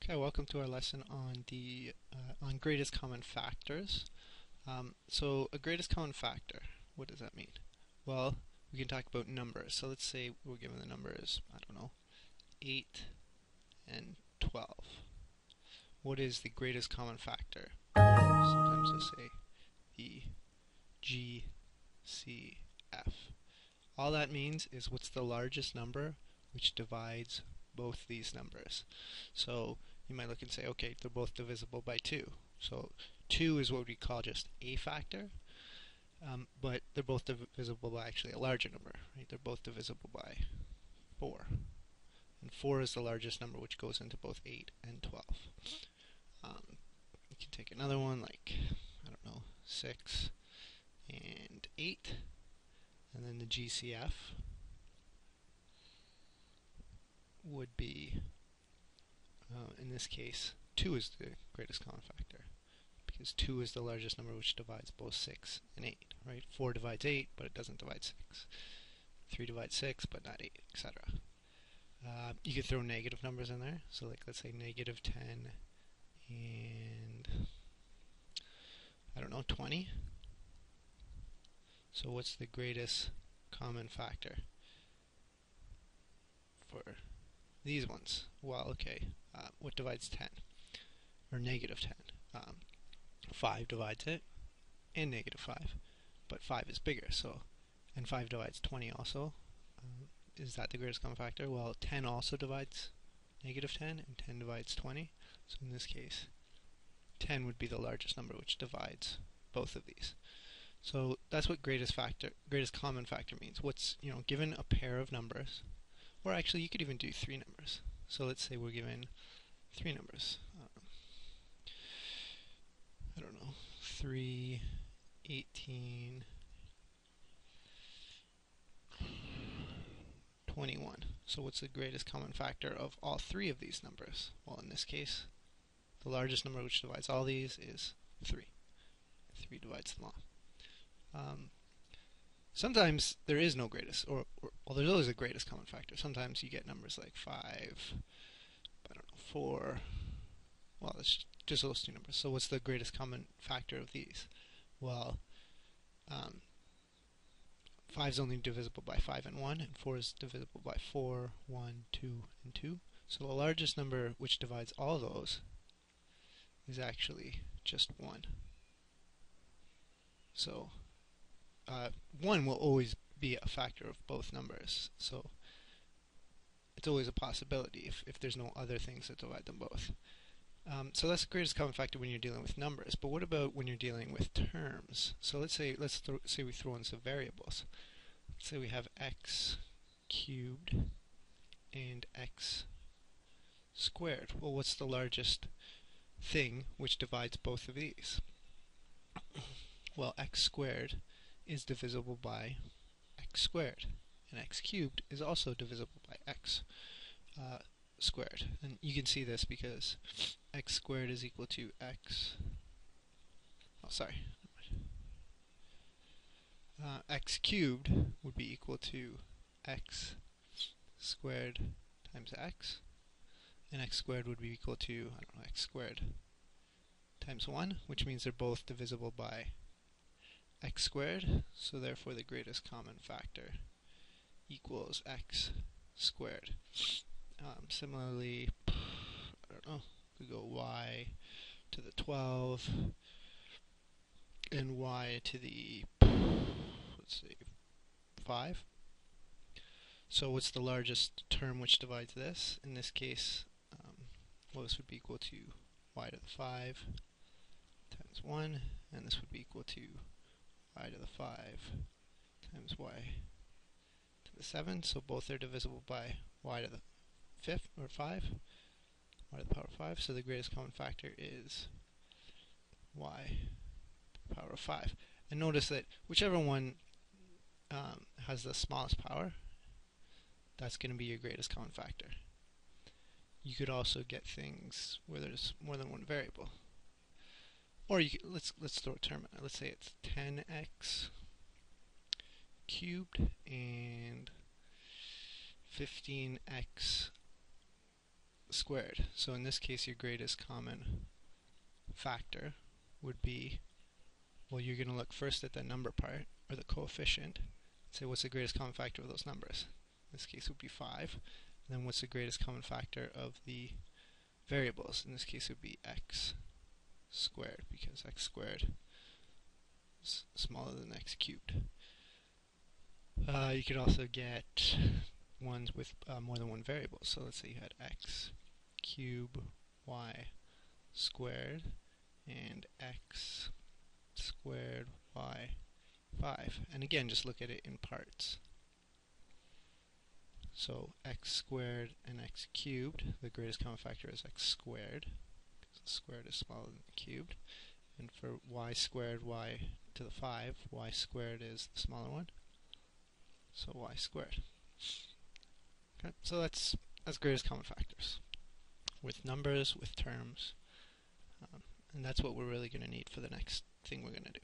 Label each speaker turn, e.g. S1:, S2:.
S1: Okay, welcome to our lesson on the on greatest common factors. So a greatest common factor, what does that mean? Well, we can talk about numbers. So let's say we're given the numbers, I don't know, 8 and 12. What is the greatest common factor? Sometimes they'll say the GCF. All that means is what's the largest number which divides both these numbers. So you might look and say, okay, they're both divisible by 2. So 2 is what we call just a factor, but they're both divisible by actually a larger number, right? They're both divisible by 4. And 4 is the largest number which goes into both 8 and 12. You can take another one like, I don't know, 6 and 8, and then the GCF would be, in this case, 2 is the greatest common factor, because 2 is the largest number which divides both 6 and 8, right? 4 divides 8, but it doesn't divide 6. 3 divides 6, but not 8, etc. You could throw negative numbers in there, so like let's say negative 10 and, I don't know, 20. So what's the greatest common factor for these ones? Well, okay, what divides 10? Or negative 10? 5 divides it, and negative 5. But 5 is bigger, so, and 5 divides 20 also. Is that the greatest common factor? Well, 10 also divides negative 10, and 10 divides 20. So in this case, 10 would be the largest number which divides both of these. So that's what greatest common factor means. What's, given a pair of numbers, or actually you could even do 3 numbers. So let's say we're given 3 numbers. I don't know, 3, 18, 21. So what's the greatest common factor of all 3 of these numbers? Well, in this case, the largest number which divides all these is 3. 3 divides them all. Sometimes there is no greatest, or well, there's always a greatest common factor. Sometimes you get numbers like 5, I don't know, 4. Well, it's just those 2 numbers. So what's the greatest common factor of these? Well, 5 is only divisible by 5 and 1, and 4 is divisible by 4, 1, 2, and 2. So the largest number which divides all those is actually just 1. So 1 will always be a factor of both numbers. So it's always a possibility if there's no other things that divide them both. So that's the greatest common factor when you're dealing with numbers. But what about when you're dealing with terms? So let's say we throw in some variables. Let's say we have x cubed and x squared. Well, what's the largest thing which divides both of these? Well, x squared is divisible by x squared, and x cubed is also divisible by x squared. And you can see this because x squared is equal to x, x cubed would be equal to x squared times x, and x squared would be equal to, I don't know, x squared times 1, which means they're both divisible by x squared, so therefore the greatest common factor equals x squared. Similarly, I don't know, we go y to the 12 and y to the, let's see, 5. So what's the largest term which divides this? In this case, well, this would be equal to y to the 5 times 1, and this would be equal to y to the 5 times y to the 7. So both are divisible by y to the 5th, or 5, y to the power of 5. So the greatest common factor is y to the power of 5. And notice that whichever one has the smallest power, that's going to be your greatest common factor. You could also get things where there's more than one variable. Or you could, let's throw a term in. Let's say it's 10x cubed and 15x squared. So in this case, your greatest common factor would be, well, you're going to look first at the number part, or the coefficient, say what's the greatest common factor of those numbers. In this case it would be 5. And then what's the greatest common factor of the variables? In this case it would be x squared, because x squared is smaller than x cubed. You could also get ones with more than one variable. So let's say you had x cube y squared and x squared y 5. And again, just look at it in parts. So x squared and x cubed, the greatest common factor is x squared, because the squared is smaller than the cubed. And for y squared, y to the 5, y squared is the smaller one, so y squared. Okay, so that's greatest common factors, with numbers, with terms, and that's what we're really going to need for the next thing we're going to do.